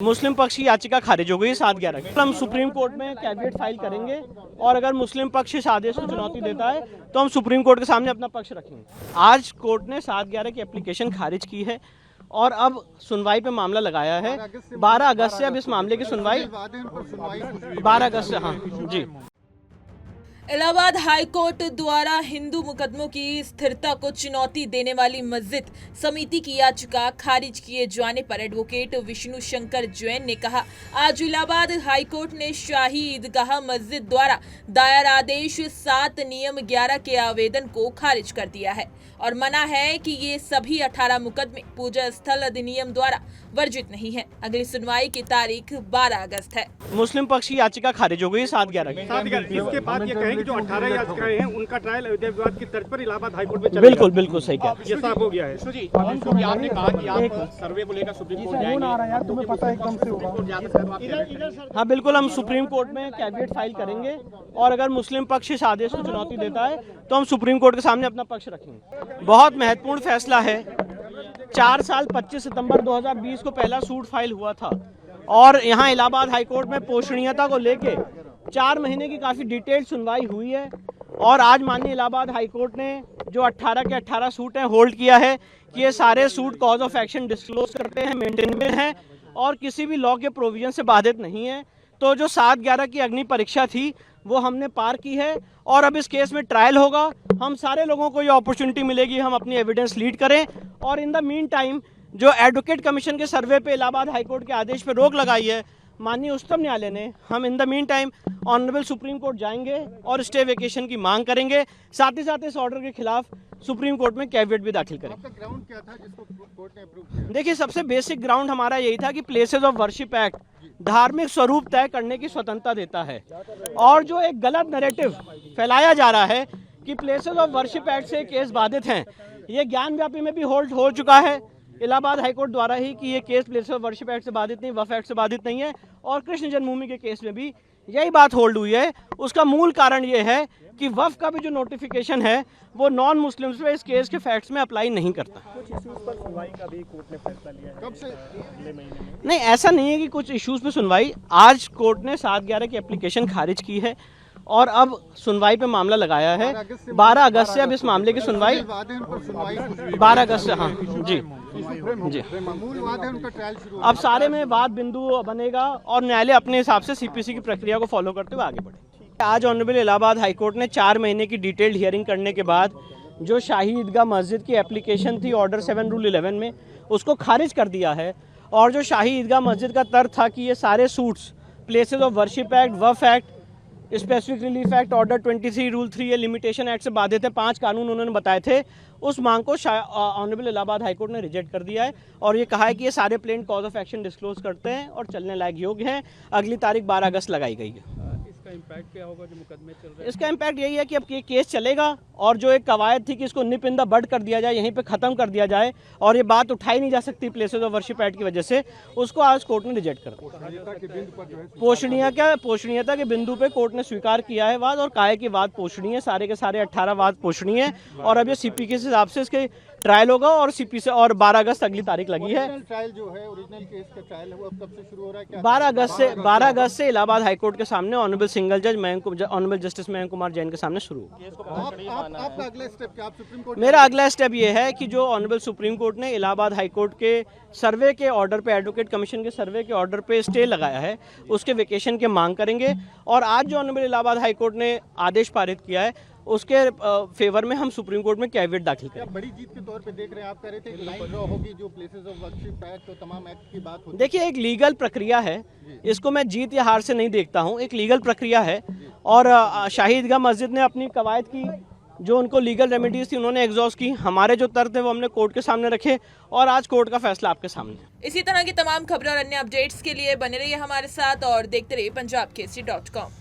मुस्लिम पक्ष की याचिका खारिज हो गई 7/11 हम सुप्रीम कोर्ट में कैविएट फाइल करेंगे और अगर मुस्लिम पक्ष इस आदेश को चुनौती देता है तो हम सुप्रीम कोर्ट के सामने अपना पक्ष रखेंगे। आज कोर्ट ने 7/11 की एप्लीकेशन खारिज की है और अब सुनवाई पे मामला लगाया है। 12 अगस्त से अब इस मामले की सुनवाई 12 अगस्त से। हाँ जी। इलाहाबाद हाईकोर्ट द्वारा हिंदू मुकदमों की स्थिरता को चुनौती देने वाली मस्जिद समिति की याचिका खारिज किए जाने पर एडवोकेट विष्णु शंकर जैन ने कहा, आज इलाहाबाद हाईकोर्ट ने शाही ईदगाह मस्जिद द्वारा दायर आदेश 7 नियम 11 के आवेदन को खारिज कर दिया है और मना है कि ये सभी 18 मुकदमे पूजा स्थल अधिनियम द्वारा वर्जित नहीं है। अगली सुनवाई की तारीख 12 अगस्त है। मुस्लिम पक्ष की याचिका खारिज हो गई 7/11 की। इसके बाद ये कहें कि जो 18 याचिकाएं हैं उनका ट्रायल अयोध्या विवाद की तर्ज पर इलाहाबाद हाईकोर्ट में चलेगा। बिल्कुल बिल्कुल सही कहा। ये साफ हो गया है। आपने कहा कि आप सर्वे को लेकर सुप्रीम कोर्ट जाएंगे, तुम्हें पता एकदम से होगा। हाँ बिल्कुल, हम सुप्रीम कोर्ट में कैविएट फाइल करेंगे और अगर मुस्लिम पक्ष इस आदेश को चुनौती देता है तो हम सुप्रीम कोर्ट के सामने अपना पक्ष रखेंगे। बहुत महत्वपूर्ण फैसला है। 4 साल 25 सितंबर 2020 को पहला सूट फाइल हुआ था और यहाँ इलाहाबाद हाईकोर्ट में पोषणीयता को लेके 4 महीने की काफ़ी डिटेल्ड सुनवाई हुई है और आज माननीय इलाहाबाद हाईकोर्ट ने जो 18 के 18 सूट हैं होल्ड किया है कि ये सारे suit cause of action disclose करते हैं, मेंटेन में हैं और किसी भी लॉ के प्रोविजन से बाधित नहीं है। तो जो 7/11 की अग्नि परीक्षा थी वो हमने पार की है और अब इस केस में ट्रायल होगा। हम सारे लोगों को ये अपॉर्चुनिटी मिलेगी, हम अपनी एविडेंस लीड करें और इन द मीन टाइम जो एडवोकेट कमीशन के सर्वे पे इलाहाबाद हाईकोर्ट के आदेश पे रोक लगाई है माननीय उच्चतम न्यायालय ने, हम in the mean time honourable supreme court जाएंगे और स्टे वेकेशन की मांग करेंगे। साथ ही साथ इस ऑर्डर के खिलाफ सुप्रीम कोर्ट में कैविएट भी दाखिल करेंगे। आपका ग्राउंड क्या था जिसको कोर्ट ने अप्रूव किया? देखिए, सबसे बेसिक ग्राउंड हमारा यही था कि प्लेसेस ऑफ वर्शिप एक्ट धार्मिक स्वरूप तय करने की स्वतंत्रता देता है और जो एक गलत नैरेटिव फैलाया जा रहा है कि प्लेसेस ऑफ वर्शिप एक्ट से केस बाधित हैं, ये ज्ञान व्यापी में भी होल्ड हो चुका है इलाहाबाद हाईकोर्ट द्वारा ही कि ये case places of worship act से बाधित नहीं, वक्फ एक्ट से बाधित नहीं है और कृष्ण जन्मभूमि के केस में भी यही बात होल्ड हुई है। उसका मूल कारण ये है कि वक्फ का भी जो नोटिफिकेशन है वो नॉन मुस्लिम्स पे इस केस के फैक्ट्स में अप्लाई नहीं करता। कुछ इश्यूज पर सुनवाई का भी कोर्ट ने फैसला लिया है। कब से? अगले महीने में। नहीं, ऐसा नहीं है कि कुछ इश्यूज पे सुनवाई। आज कोर्ट ने 7/11 की एप्लीकेशन खारिज की है और अब सुनवाई पे मामला लगाया है। 12 अगस्त से अब इस मामले की सुनवाई 12 अगस्त से। हाँ जी जी। मूल वाद है उनका ट्रायल शुरू। अब सारे में वाद बिंदु बनेगा और न्यायालय अपने हिसाब से सीपीसी की प्रक्रिया को फॉलो करते हुए आगे बढ़े। आज ऑनरेबल इलाहाबाद हाईकोर्ट ने 4 महीने की डिटेल्ड हियरिंग करने के बाद जो शाही ईदगाह मस्जिद की एप्लीकेशन थी ऑर्डर 7 रूल 11 में, उसको खारिज कर दिया है और जो शाही ईदगाह मस्जिद का तर्क था कि ये सारे suits places of worship act, Waqf act, specific relief act, order 23 rule 3 limitation act से बाधित है, 5 कानून उन्होंने बताए थे, उस मांग को ऑनरेबल इलाहाबाद हाईकोर्ट ने रिजेक्ट कर दिया है और ये कहा है कि ये सारे plain cause of action disclose करते हैं और चलने लायक योग्य हैं। अगली तारीख 12 अगस्त लगाई गई है। इसका इम्पैक्ट क्या होगा जो मुकदमे चल रहे हैं? इसका इम्पैक्ट यही है कि अब ये केस चलेगा और जो एक कवायद थी कि इसको निप इन द बड कर दिया जाए, यहीं पे ख़त्म कर दिया जाए और ये बात उठाई नहीं जा सकती प्लेसेस ऑफ वर्शिप एक्ट की वजह से, उसको आज कोर्ट ने रिजेक्ट कर दिया। पोषणीयता के बिंदु पे कोर्ट ने स्वीकार किया है वाद और कहा है कि वाद पोषणीय, सारे के सारे 18 वाद पोषणीय है और अब ये सीपी के हिसाब से इसके ट्रायल होगा और सीपी से और 12 अगस्त अगली तारीख लगी है। ट्रायल जो है ओरिजिनल केस का ट्रायल है वो अब कब से शुरू हो रहा है? क्या 12 अगस्त से इलाहाबाद हाईकोर्ट के सामने ऑनरेबल सिंगल जज ऑनरेबल जस्टिस मयंक कुमार जैन के सामने शुरू होगा। आपका अगला स्टेप क्या? आप सुप्रीम कोर्ट? मेरा अगला स्टेप ये है कि जो ऑनरेबल सुप्रीम कोर्ट ने इलाहाबाद हाईकोर्ट के सर्वे के ऑर्डर पे, एडवोकेट कमीशन के सर्वे के ऑर्डर पे स्टे लगाया है, उसके वेकेशन की मांग करेंगे और आज जो ऑनरेबल इलाहाबाद हाईकोर्ट ने आदेश पारित किया है उसके फेवर में हम सुप्रीम कोर्ट में कैविएट दाखिल करेंगे। बड़ी जीत के तौर पे देख रहे हैं? आप कह रहे थे कि लाइन ड्रॉ होगी, जो प्लेसेस ऑफ वर्शिप एक्ट तो तमाम एक्ट की बात होती है। देखिए, एक लीगल प्रक्रिया है, इसको मैं जीत या हार से नहीं देखता हूँ, एक लीगल प्रक्रिया है और शाही ईदगाह मस्जिद ने अपनी कवायद की, जो उनको लीगल रेमेडीज थी उन्होंने एग्जॉस्ट की, हमारे जो तर्क थे वो हमने कोर्ट के सामने रखे और आज कोर्ट का फैसला आपके सामने है। इसी तरह की तमाम खबरें और अन्य अपडेट्स के लिए बने रहिए हमारे साथ और देखते रहिए punjabkesari.com।